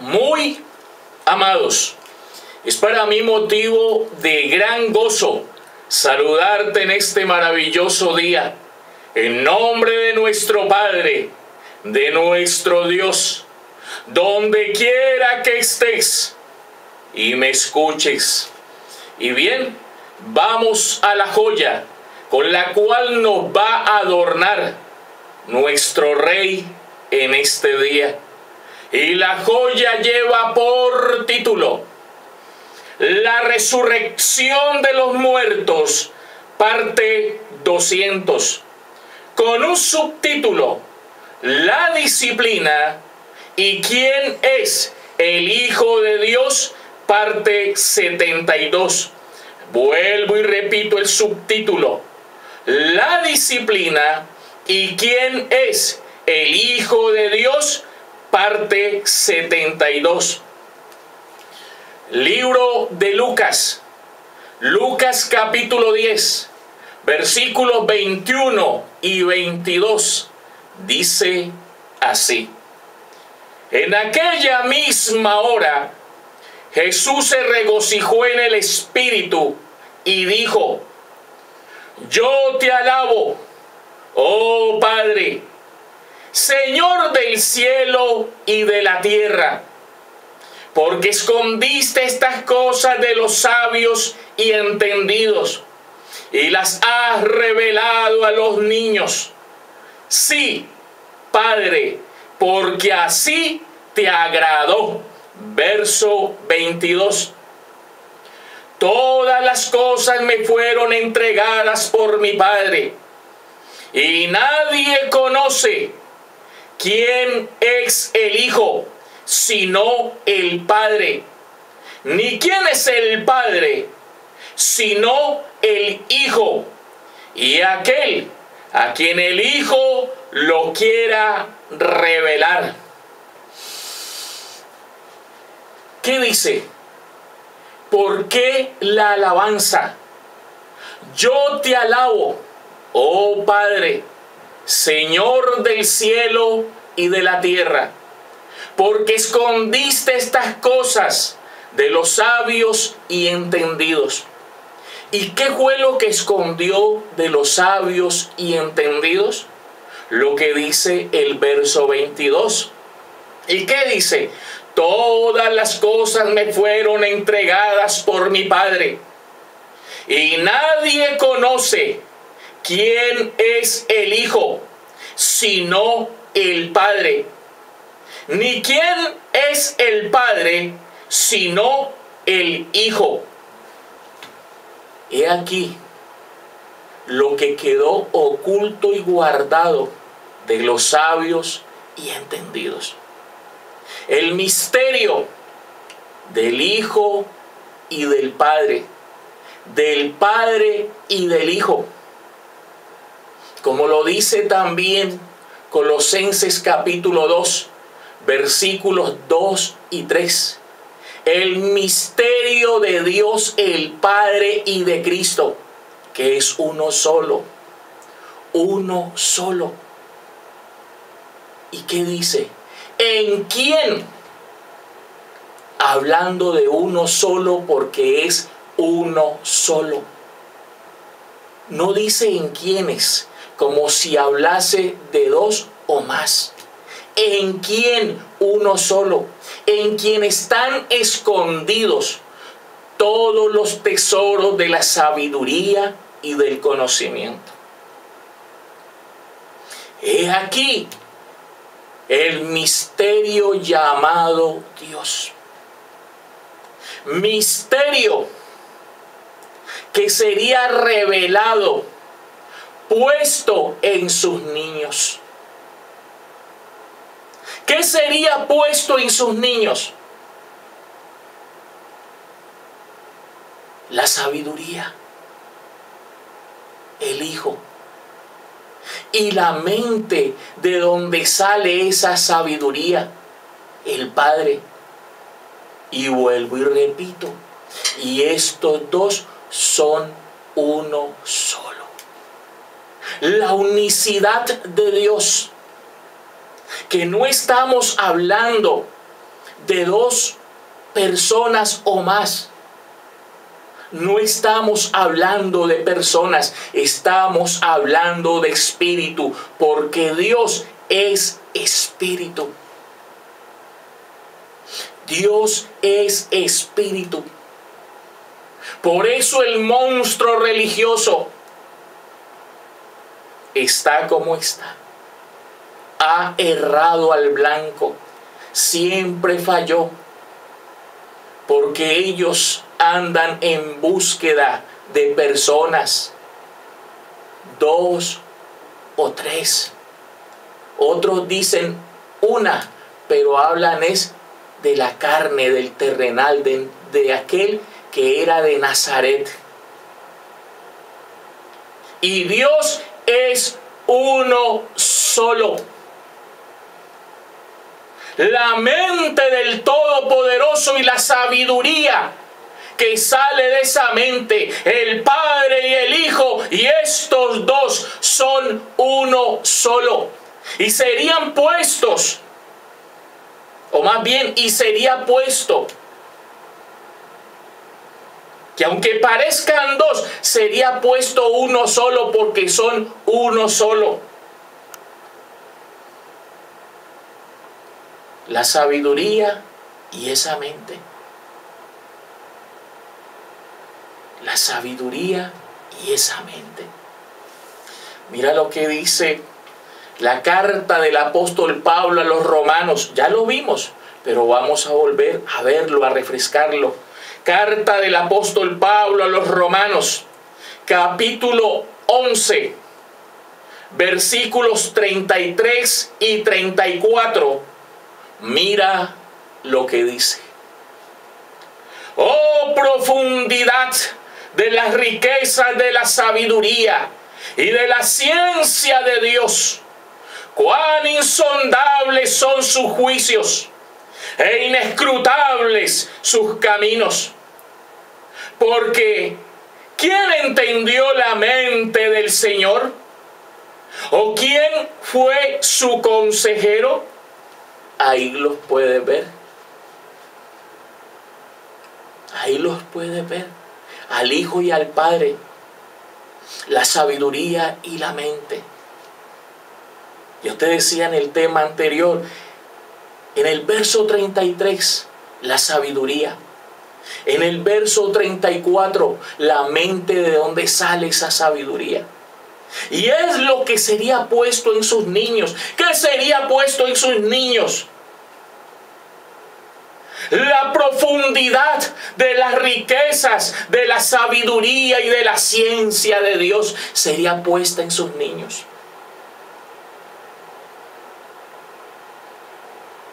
Muy amados, es para mí motivo de gran gozo saludarte en este maravilloso día, en nombre de nuestro Padre, de nuestro Dios, donde quiera que estés y me escuches. Y bien, vamos a la joya con la cual nos va a adornar nuestro Rey en este día. Y la joya lleva por título La resurrección de los muertos, parte 200, con un subtítulo: La disciplina y quién es el Hijo de Dios, parte 72. Vuelvo y repito el subtítulo: La disciplina y quién es el Hijo de Dios, parte 72. Libro de Lucas, Lucas capítulo 10, versículos 21 y 22, dice así: En aquella misma hora Jesús se regocijó en el Espíritu y dijo: Yo te alabo, oh Padre, Señor del cielo y de la tierra, porque escondiste estas cosas de los sabios y entendidos y las has revelado a los niños. Sí, Padre, porque así te agradó. Verso 22. Todas las cosas me fueron entregadas por mi Padre, y nadie conoce quién es el Hijo sino el Padre, ni quién es el Padre sino el Hijo, y aquel a quien el Hijo lo quiera revelar. ¿Qué dice? ¿Por qué la alabanza? Yo te alabo, oh Padre, Señor del cielo y de la tierra, porque escondiste estas cosas de los sabios y entendidos. ¿Y qué fue lo que escondió de los sabios y entendidos? Lo que dice el verso 22. ¿Y qué dice? Todas las cosas me fueron entregadas por mi Padre, y nadie conoce quién es el Hijo sino el Padre, ni quién es el Padre sino el Hijo. He aquí lo que quedó oculto y guardado de los sabios y entendidos: el misterio del Hijo y del Padre y del Hijo. Como lo dice también Colosenses capítulo 2, versículos 2 y 3. El misterio de Dios el Padre y de Cristo, que es uno solo. Uno solo. ¿Y qué dice? ¿En quién? Hablando de uno solo, porque es uno solo. No dice en quiénes, como si hablase de dos o más. ¿En quién? Uno solo. En quien están escondidos todos los tesoros de la sabiduría y del conocimiento. He aquí el misterio llamado Dios. Misterio que sería revelado, puesto en sus niños. ¿Qué sería puesto en sus niños? La sabiduría, el Hijo, y la mente de donde sale esa sabiduría, el Padre. Y vuelvo y repito, y estos dos son uno solo. La unicidad de Dios, que no estamos hablando de dos personas o más. No estamos hablando de personas, estamos hablando de espíritu, porque Dios es espíritu. Dios es espíritu. Por eso el monstruo religioso está como está. Ha errado al blanco. Siempre falló. Porque ellos andan en búsqueda de personas. 2 o 3. Otros dicen una, pero hablan es de la carne, del terrenal, de aquel que era de Nazaret. Y Dios es uno solo. La mente del Todopoderoso y la sabiduría que sale de esa mente, el Padre y el Hijo, y estos dos son uno solo. Y serían puestos, o más bien, y sería puesto, que aunque parezcan dos, sería puesto uno solo, porque son uno solo. La sabiduría y esa mente. La sabiduría y esa mente. Mira lo que dice la carta del apóstol Pablo a los romanos. Ya lo vimos, pero vamos a volver a verlo, a refrescarlo. Carta del apóstol Pablo a los romanos, capítulo 11, versículos 33 y 34. Mira lo que dice. Oh, profundidad de las riquezas de la sabiduría y de la ciencia de Dios. Cuán insondables son sus juicios e inescrutables sus caminos. Porque ¿quién entendió la mente del Señor? ¿O quién fue su consejero? Ahí los puede ver. Ahí los puede ver. Al Hijo y al Padre. La sabiduría y la mente. Yo te decía en el tema anterior, en el verso 33, la sabiduría. En el verso 34, la mente, de dónde sale esa sabiduría. Y es lo que sería puesto en sus niños. ¿Qué sería puesto en sus niños? La profundidad de las riquezas, de la sabiduría y de la ciencia de Dios sería puesta en sus niños.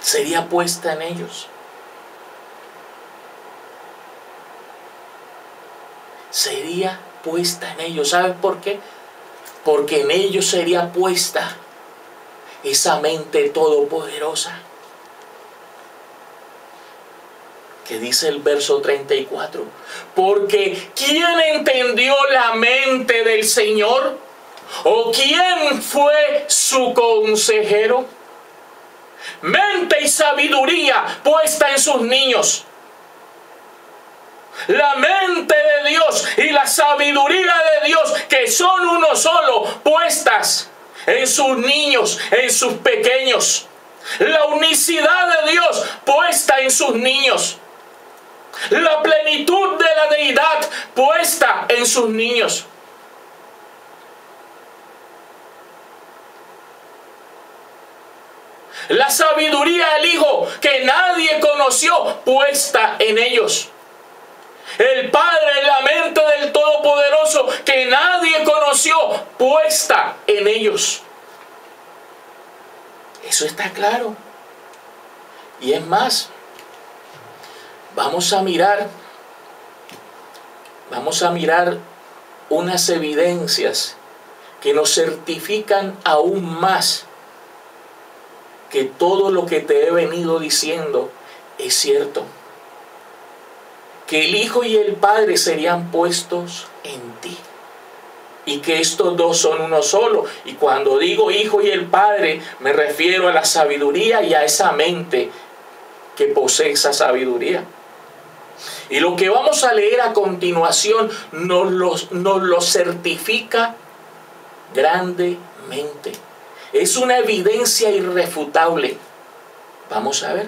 Sería puesta en ellos. Sería puesta en ellos. ¿Sabes por qué? Porque en ellos sería puesta esa mente todopoderosa. Que dice el verso 34. Porque ¿quién entendió la mente del Señor? ¿O quién fue su consejero? Mente y sabiduría puesta en sus niños. La mente de Dios y la sabiduría de Dios, que son uno solo, puestas en sus niños, en sus pequeños. La unicidad de Dios puesta en sus niños. La plenitud de la deidad puesta en sus niños. La sabiduría del Hijo que nadie conoció puesta en ellos. El Padre, la mente del Todopoderoso que nadie conoció puesta en ellos. Eso está claro. Y es más, vamos a mirar unas evidencias que nos certifican aún más que todo lo que te he venido diciendo es cierto. Que el Hijo y el Padre serían puestos en ti. Y que estos dos son uno solo. Y cuando digo Hijo y el Padre, me refiero a la sabiduría y a esa mente que posee esa sabiduría. Y lo que vamos a leer a continuación nos lo certifica grandemente. Es una evidencia irrefutable. Vamos a ver.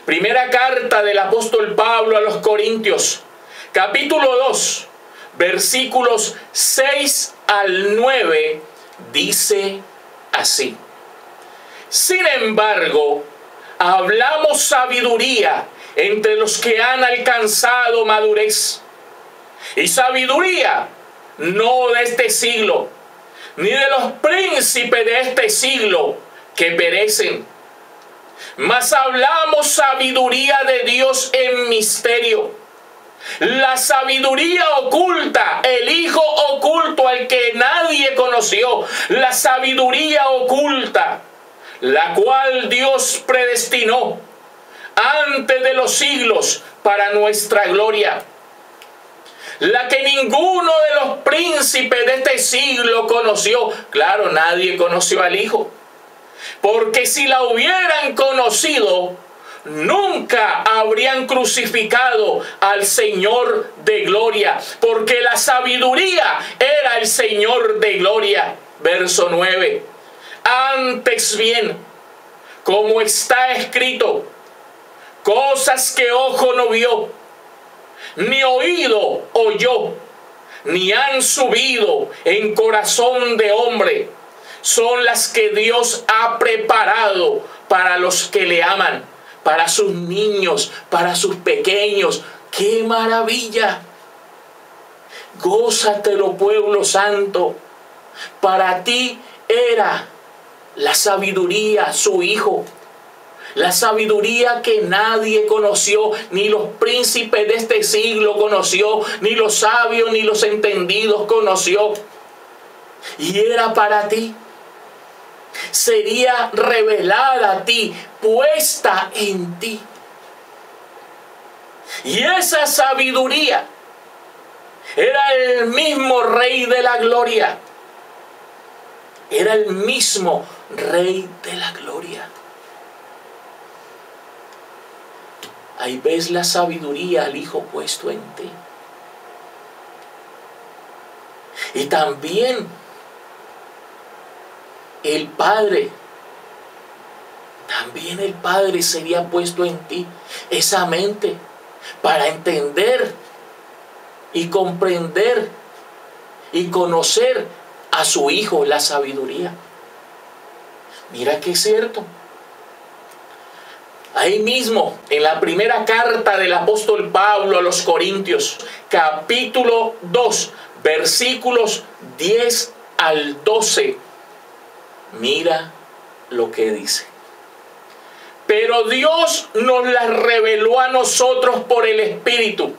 Primera carta del apóstol Pablo a los Corintios, capítulo 2, versículos 6 al 9, dice así: sin embargo, hablamos sabiduría entre los que han alcanzado madurez, y sabiduría no de este siglo, ni de los príncipes de este siglo que perecen, mas hablamos sabiduría de Dios en misterio, la sabiduría oculta, el Hijo oculto al que nadie conoció, la sabiduría oculta, la cual Dios predestinó antes de los siglos para nuestra gloria, la que ninguno de los príncipes de este siglo conoció. Claro, nadie conoció al Hijo, porque si la hubieran conocido, nunca habrían crucificado al Señor de gloria, porque la sabiduría era el Señor de gloria. Verso 9. Antes bien, como está escrito, cosas que ojo no vio, ni oído oyó, ni han subido en corazón de hombre, son las que Dios ha preparado para los que le aman, para sus niños, para sus pequeños. ¡Qué maravilla! Gózatelo, pueblo santo. Para ti era la sabiduría, su Hijo. La sabiduría que nadie conoció, ni los príncipes de este siglo conoció, ni los sabios, ni los entendidos conoció. Y era para ti. Sería revelada a ti, puesta en ti. Y esa sabiduría era el mismo Rey de la Gloria. Era el mismo Rey de la Gloria. Ahí ves la sabiduría al Hijo puesto en ti. Y también el Padre sería puesto en ti esa mente para entender y comprender y conocer a su Hijo, la sabiduría. Mira que es cierto. Ahí mismo, en la primera carta del apóstol Pablo a los Corintios, capítulo 2, versículos 10 al 12, mira lo que dice. Pero Dios nos las reveló a nosotros por el Espíritu.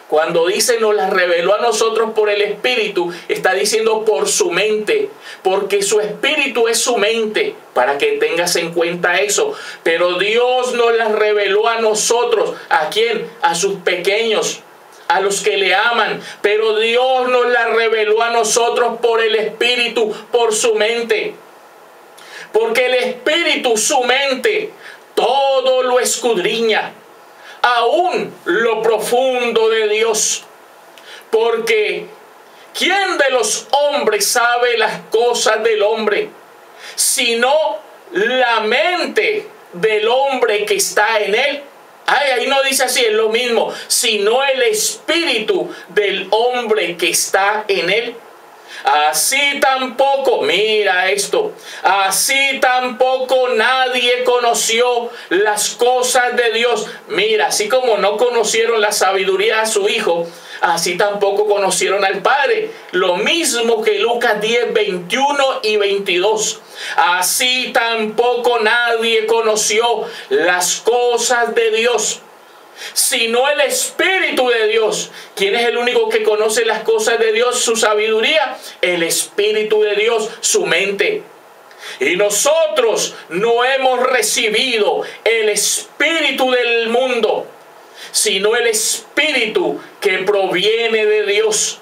Cuando dice nos las reveló a nosotros por el Espíritu, está diciendo por su mente, porque su Espíritu es su mente, para que tengas en cuenta eso. Pero Dios nos las reveló a nosotros. ¿A quién? A sus pequeños, a los que le aman. Pero Dios nos las reveló a nosotros por el Espíritu, por su mente. Porque el Espíritu, su mente, todo lo escudriña, aún lo profundo de Dios. Porque ¿quién de los hombres sabe las cosas del hombre, sino la mente del hombre que está en él? Ahí no dice así, es lo mismo, sino el espíritu del hombre que está en él. Así tampoco, mira esto, así tampoco nadie conoció las cosas de Dios. Mira, así como no conocieron la sabiduría a su Hijo, así tampoco conocieron al Padre. Lo mismo que Lucas 10, 21 y 22. Así tampoco nadie conoció las cosas de Dios, sino el Espíritu de Dios. ¿Quién es el único que conoce las cosas de Dios? Su sabiduría. El Espíritu de Dios, su mente. Y nosotros no hemos recibido el espíritu del mundo, sino el Espíritu que proviene de Dios,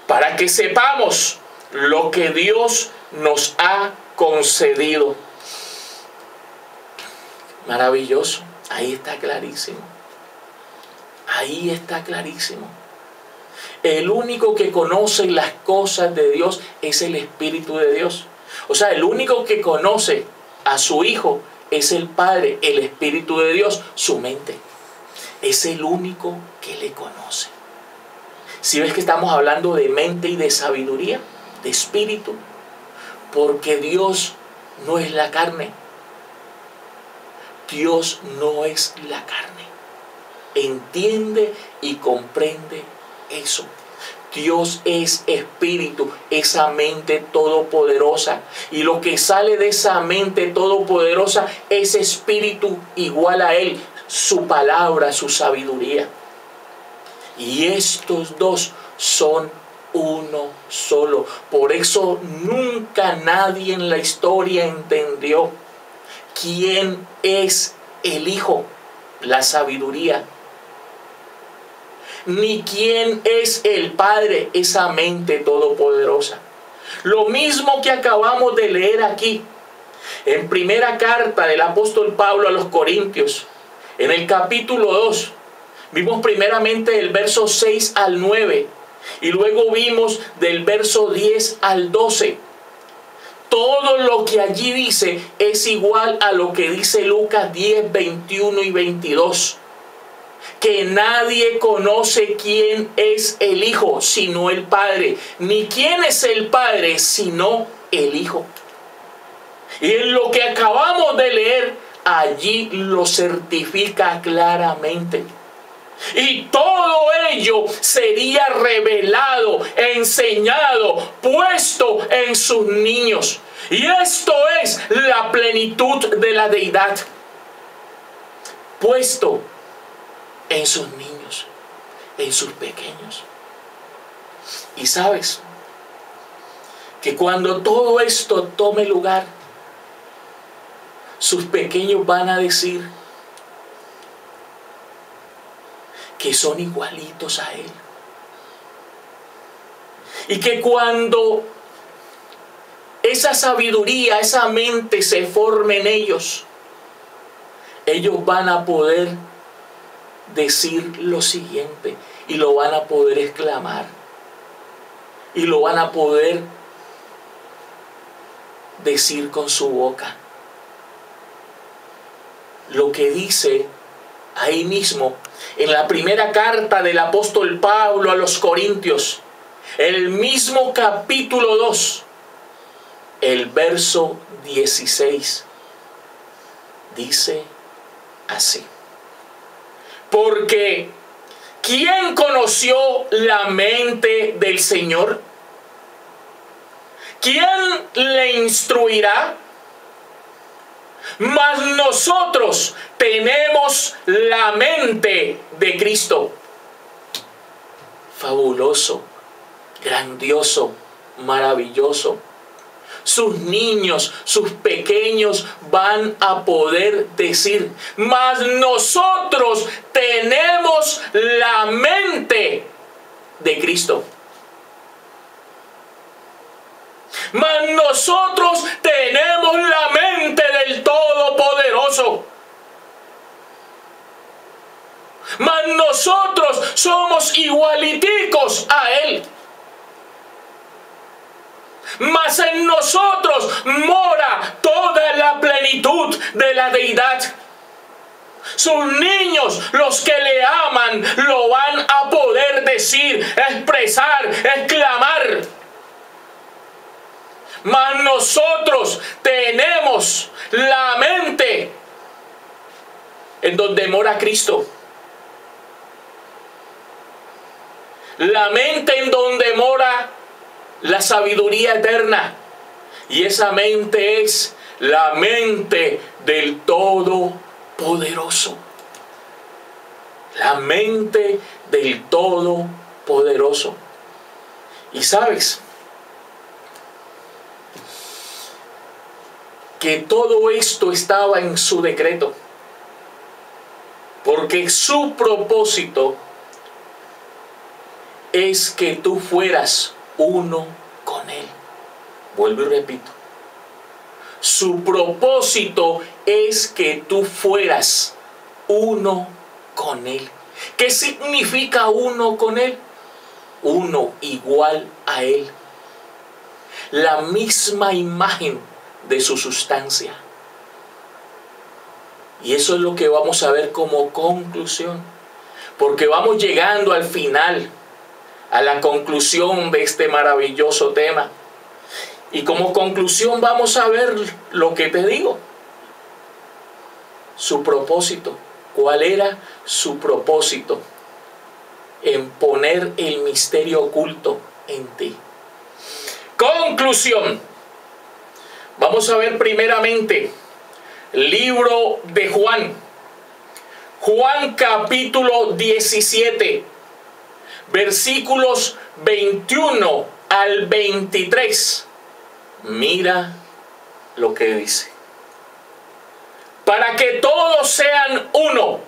para que sepamos lo que Dios nos ha concedido. Maravilloso. Ahí está clarísimo. Ahí está clarísimo. El único que conoce las cosas de Dios es el Espíritu de Dios. O sea, el único que conoce a su Hijo es el Padre, el Espíritu de Dios, su mente. Es el único que le conoce. Si ves que estamos hablando de mente y de sabiduría, de espíritu, porque Dios no es la carne. Dios no es la carne. Entiende y comprende eso. Dios es espíritu, esa mente todopoderosa. Y lo que sale de esa mente todopoderosa es espíritu igual a Él, su palabra, su sabiduría. Y estos dos son uno solo. Por eso nunca nadie en la historia entendió quién es el Hijo, la sabiduría, ni quién es el Padre, esa mente todopoderosa. Lo mismo que acabamos de leer aquí, en primera carta del apóstol Pablo a los Corintios, en el capítulo 2, vimos primeramente el verso 6 al 9, y luego vimos del verso 10 al 12. Todo lo que allí dice es igual a lo que dice Lucas 10, 21 y 22. Que nadie conoce quién es el Hijo sino el Padre, ni quién es el Padre sino el Hijo. Y en lo que acabamos de leer, allí lo certifica claramente. Y todo ello sería revelado, enseñado, puesto en sus niños. Y esto es la plenitud de la deidad. Puesto en sus niños, en sus pequeños. Y sabes que cuando todo esto tome lugar, sus pequeños van a decir que son igualitos a Él. Y que cuando esa sabiduría, esa mente se forme en ellos, ellos van a poder decir lo siguiente, y lo van a poder exclamar, y lo van a poder decir con su boca. Lo que dice ahí mismo en la primera carta del apóstol Pablo a los Corintios, el mismo capítulo 2, el verso 16, dice así: porque ¿quién conoció la mente del Señor? ¿Quién le instruirá? Mas nosotros tenemos la mente de Cristo. Fabuloso, grandioso, maravilloso. Sus niños, sus pequeños van a poder decir: mas nosotros tenemos la mente de Cristo. Mas nosotros tenemos la mente del Todopoderoso. Mas nosotros somos igualiticos a Él. Mas en nosotros mora toda la plenitud de la deidad. Sus niños, los que le aman, lo van a poder decir, expresar, exclamar. Mas nosotros tenemos la mente en donde mora Cristo. La mente en donde mora la sabiduría eterna. Y esa mente es la mente del Todopoderoso. La mente del Todopoderoso. Y sabes que todo esto estaba en su decreto, porque su propósito es que tú fueras uno con Él. Vuelvo y repito. Su propósito es que tú fueras uno con Él. ¿Qué significa uno con Él? Uno igual a Él. La misma imagen de su sustancia. Y eso es lo que vamos a ver como conclusión. Porque vamos llegando al final, a la conclusión de este maravilloso tema. Y como conclusión vamos a ver lo que te digo. Su propósito. ¿Cuál era su propósito? En poner el misterio oculto en ti. Conclusión. Vamos a ver primeramente libro de Juan. Juan capítulo 17, versículos 21 al 23. Mira lo que dice. Para que todos sean uno,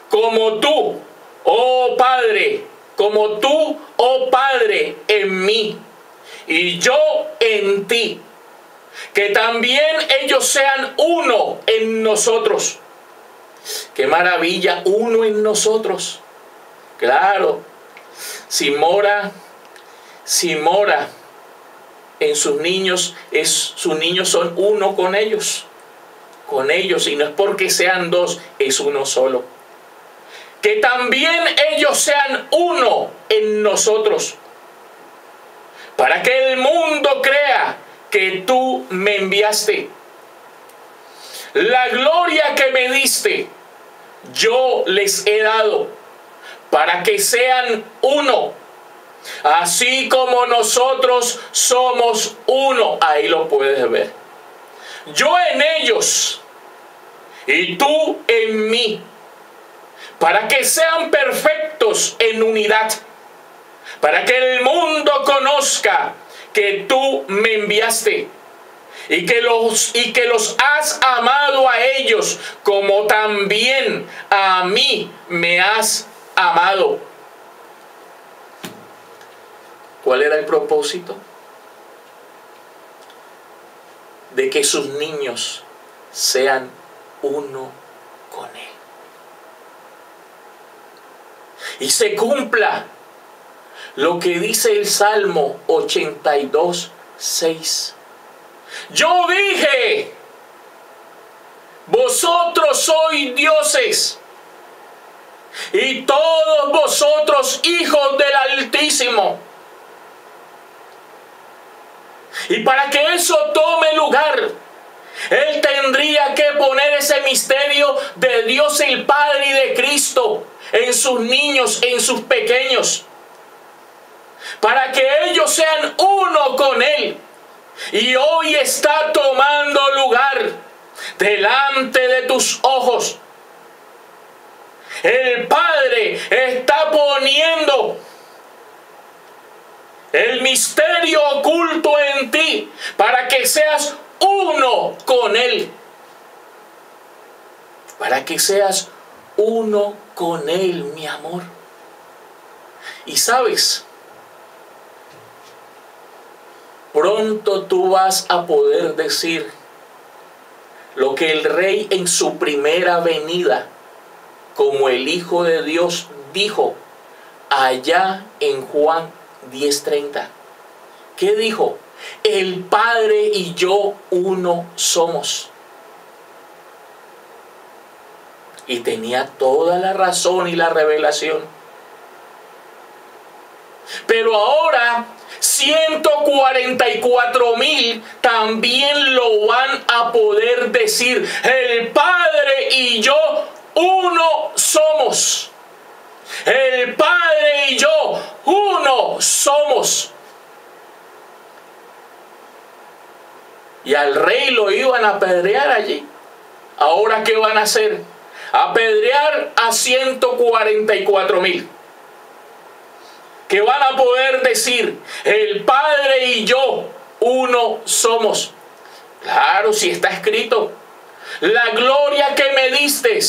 como tú, oh Padre, como tú, oh Padre, en mí, y yo en ti. Que también ellos sean uno en nosotros. ¡Qué maravilla! Uno en nosotros. Claro, si mora en sus niños, sus niños son uno con ellos. Con ellos, y no es porque sean dos, es uno solo. Que también ellos sean uno en nosotros. Para que el mundo crea que tú me enviaste. La gloria que me diste, yo les he dado, para que sean uno, así como nosotros somos uno. Ahí lo puedes ver. Yo en ellos y tú en mí, para que sean perfectos en unidad, para que el mundo conozca que tú me enviaste y que los has amado a ellos como también a mí me has amado. ¿Cuál era el propósito? De que sus niños sean uno con Él. Y se cumpla lo que dice el Salmo 82:6. Yo dije, vosotros sois dioses, y todos vosotros hijos del Altísimo. Y para que eso tome lugar, Él tendría que poner ese misterio de Dios el Padre y de Cristo en sus niños, en sus pequeños, para que ellos sean uno con Él. Y hoy está tomando lugar delante de tus ojos. El Padre está poniendo el misterio oculto en ti para que seas uno con Él. Para que seas uno con Él, mi amor. Y sabes, pronto tú vas a poder decir lo que el Rey en su primera venida, como el Hijo de Dios, dijo allá en Juan 10:30. ¿Qué dijo? El Padre y yo uno somos. Y tenía toda la razón y la revelación. Pero ahora 144,000 también lo van a poder decir. El Padre y yo uno somos. El Padre y yo uno somos. Y al Rey lo iban a apedrear allí. Ahora, ¿qué van a hacer? Apedrear a 144,000. Que van a poder decir, el Padre y yo uno somos. Claro, si está escrito. La gloria que me diste,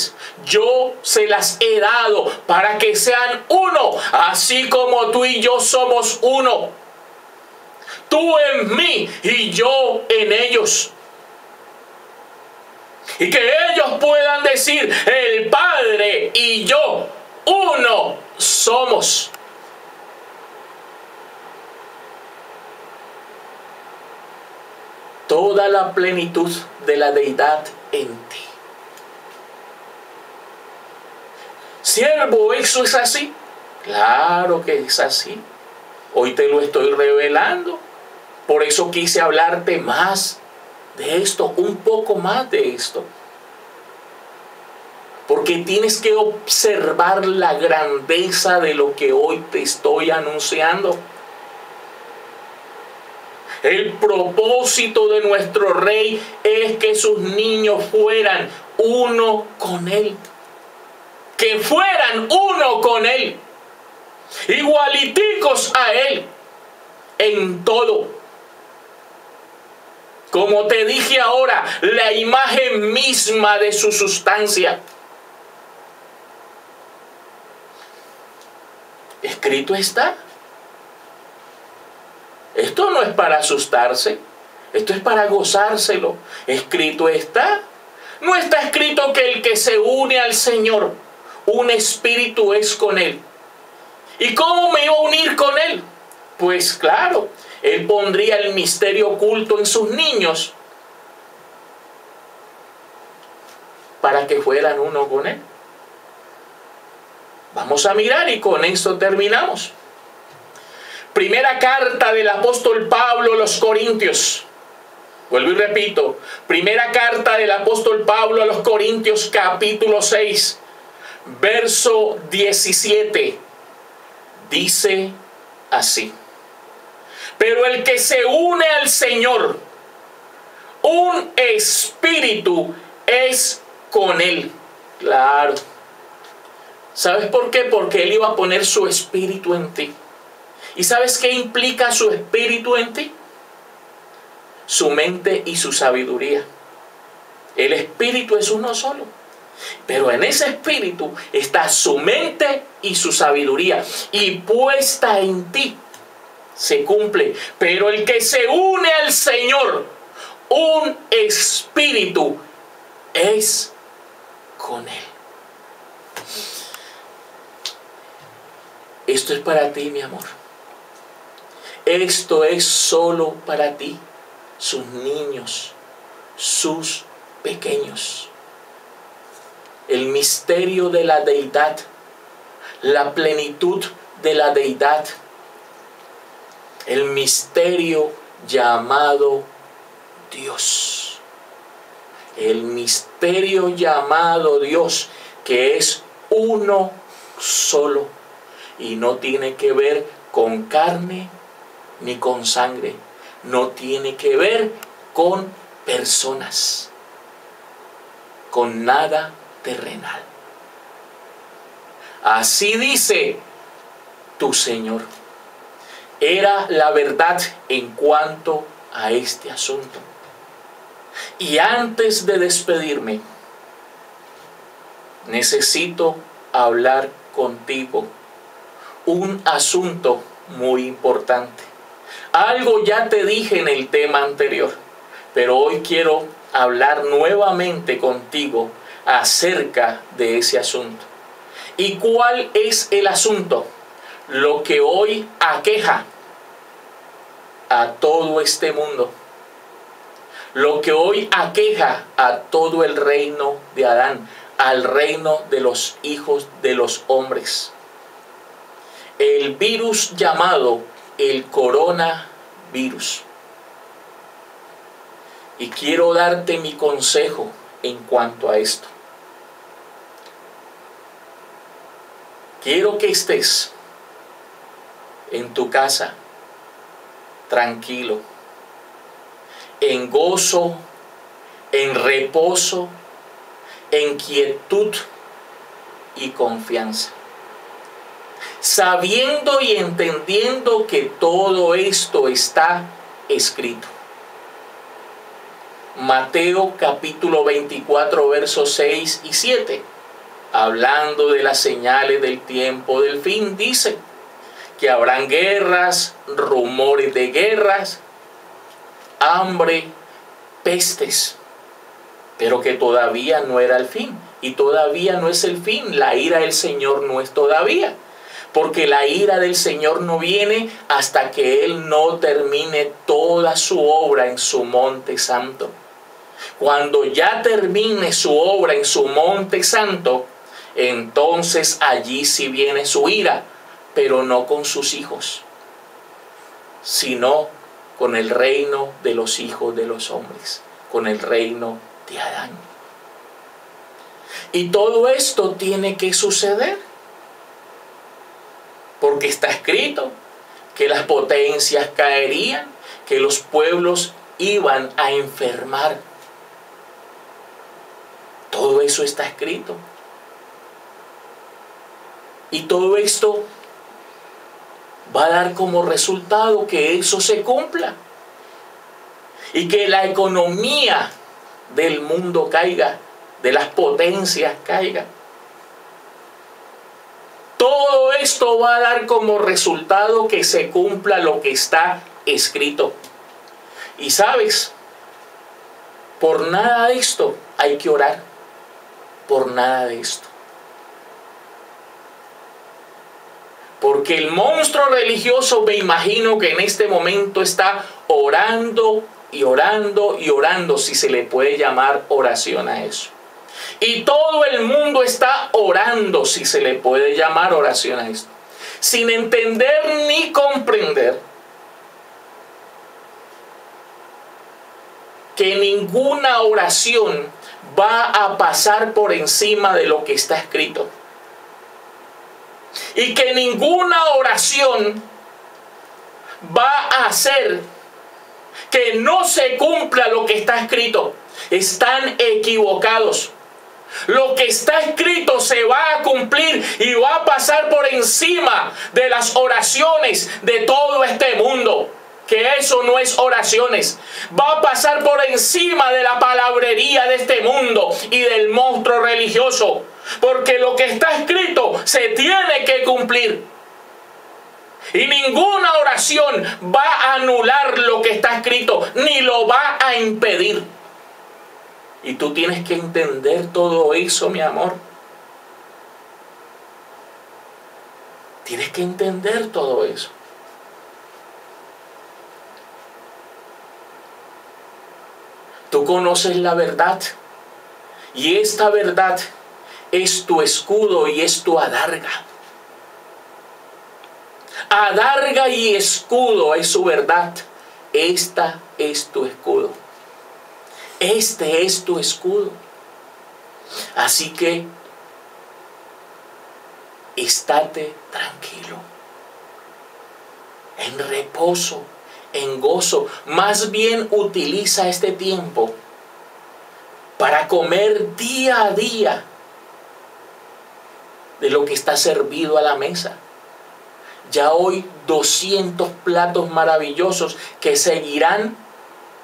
yo se las he dado para que sean uno, así como tú y yo somos uno. Tú en mí y yo en ellos. Y que ellos puedan decir, el Padre y yo, uno somos. Toda la plenitud de la deidad en ti. Siervo, ¿eso es así? Claro que es así. Hoy te lo estoy revelando. Por eso quise hablarte más de esto, un poco más de esto. Porque tienes que observar la grandeza de lo que hoy te estoy anunciando. El propósito de nuestro Rey es que sus niños fueran uno con Él. Que fueran uno con Él. Igualiticos a Él en todo. Como te dije ahora, la imagen misma de su sustancia. Escrito está. Esto no es para asustarse, esto es para gozárselo. Escrito está. No está escrito que el que se une al Señor, un espíritu es con Él. ¿Y cómo me iba a unir con Él? Pues claro, Él pondría el misterio oculto en sus niños para que fueran uno con Él. Vamos a mirar y con esto terminamos. Primera carta del apóstol Pablo a los Corintios. Vuelvo y repito. Primera carta del apóstol Pablo a los Corintios, capítulo 6, verso 17. Dice así. Pero el que se une al Señor, un espíritu es con Él. Claro. ¿Sabes por qué? Porque Él iba a poner su espíritu en ti. ¿Y sabes qué implica su espíritu en ti? Su mente y su sabiduría. El espíritu es uno solo. Pero en ese espíritu está su mente y su sabiduría. Y puesta en ti se cumple. Pero el que se une al Señor, un espíritu es con Él. Esto es para ti, mi amor. Esto es solo para ti, sus niños, sus pequeños. El misterio de la deidad, la plenitud de la deidad, el misterio llamado Dios. El misterio llamado Dios, que es uno solo y no tiene que ver con carne ni con sangre, no tiene que ver con personas, con nada terrenal. Así dice tu Señor. Era la verdad en cuanto a este asunto. Y antes de despedirme, necesito hablar contigo un asunto muy importante. Algo ya te dije en el tema anterior, pero hoy quiero hablar nuevamente contigo acerca de ese asunto. ¿Y cuál es el asunto? Lo que hoy aqueja a todo este mundo. Lo que hoy aqueja a todo el reino de Adán, al reino de los hijos de los hombres. El virus llamado el coronavirus. Y quiero darte mi consejo en cuanto a esto. Quiero que estés en tu casa tranquilo, en gozo, en reposo, en quietud y confianza, sabiendo y entendiendo que todo esto está escrito. Mateo capítulo 24 versos 6 y 7, hablando de las señales del tiempo del fin, dice que habrán guerras, rumores de guerras, hambre, pestes. pero que todavía no era el fin. Y todavía no es el fin. La ira del Señor no es todavía. Porque la ira del Señor no viene hasta que Él no termine toda su obra en su monte santo. Cuando ya termine su obra en su monte santo, entonces allí sí viene su ira, pero no con sus hijos, sino con el reino de los hijos de los hombres, con el reino de Adán. Y todo esto tiene que suceder, porque está escrito que las potencias caerían, que los pueblos iban a enfermar. Todo eso está escrito. Y todo esto va a dar como resultado que eso se cumpla. Y que la economía del mundo caiga, de las potencias caiga. Todo esto va a dar como resultado que se cumpla lo que está escrito. Y sabes, por nada de esto hay que orar. Por nada de esto. Porque el monstruo religioso, me imagino que en este momento está orando y orando y orando, si se le puede llamar oración a eso. Y todo el mundo está orando, si se le puede llamar oración a esto, sin entender ni comprender que ninguna oración va a pasar por encima de lo que está escrito. Y que ninguna oración va a hacer que no se cumpla lo que está escrito. Están equivocados. Lo que está escrito se va a cumplir y va a pasar por encima de las oraciones de todo este mundo. Que eso no es oraciones. Va a pasar por encima de la palabrería de este mundo y del monstruo religioso. Porque lo que está escrito se tiene que cumplir. Y ninguna oración va a anular lo que está escrito, ni lo va a impedir. Y tú tienes que entender todo eso, mi amor. Tienes que entender todo eso. Tú conoces la verdad. Y esta verdad es tu escudo y es tu adarga. Adarga y escudo es su verdad. Esta es tu escudo. Este es tu escudo. Así que estate tranquilo, en reposo, en gozo. Más bien utiliza este tiempo para comer día a día de lo que está servido a la mesa. Ya hoy 200 platos maravillosos que seguirán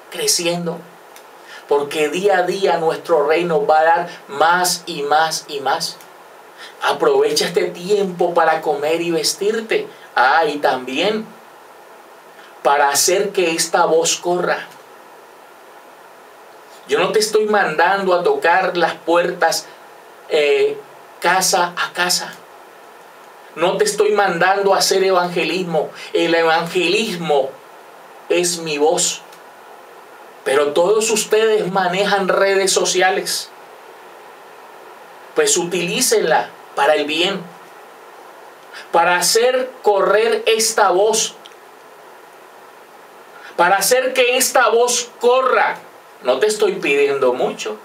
creciendo. Porque día a día nuestro reino va a dar más y más y más. Aprovecha este tiempo para comer y vestirte. Y también para hacer que esta voz corra. Yo no te estoy mandando a tocar las puertas casa a casa. No te estoy mandando a hacer evangelismo. El evangelismo es mi voz. Pero todos ustedes manejan redes sociales. Pues utilícenla para el bien. Para hacer correr esta voz. Para hacer que esta voz corra. No te estoy pidiendo mucho.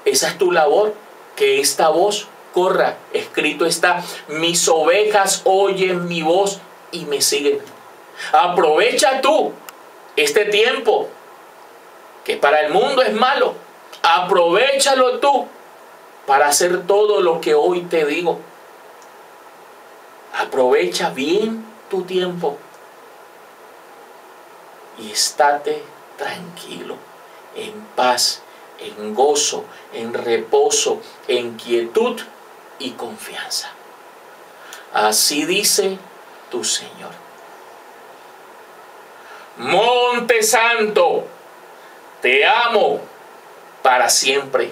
Esa es tu labor. Que esta voz corra. Escrito está: mis ovejas oyen mi voz y me siguen. Aprovecha tú este tiempo que para el mundo es malo. Aprovechalo tú para hacer todo lo que hoy te digo. Aprovecha bien tu tiempo y estate tranquilo, en paz, en gozo, en reposo, en quietud y confianza. Así dice tu Señor. Monte Santo, te amo para siempre.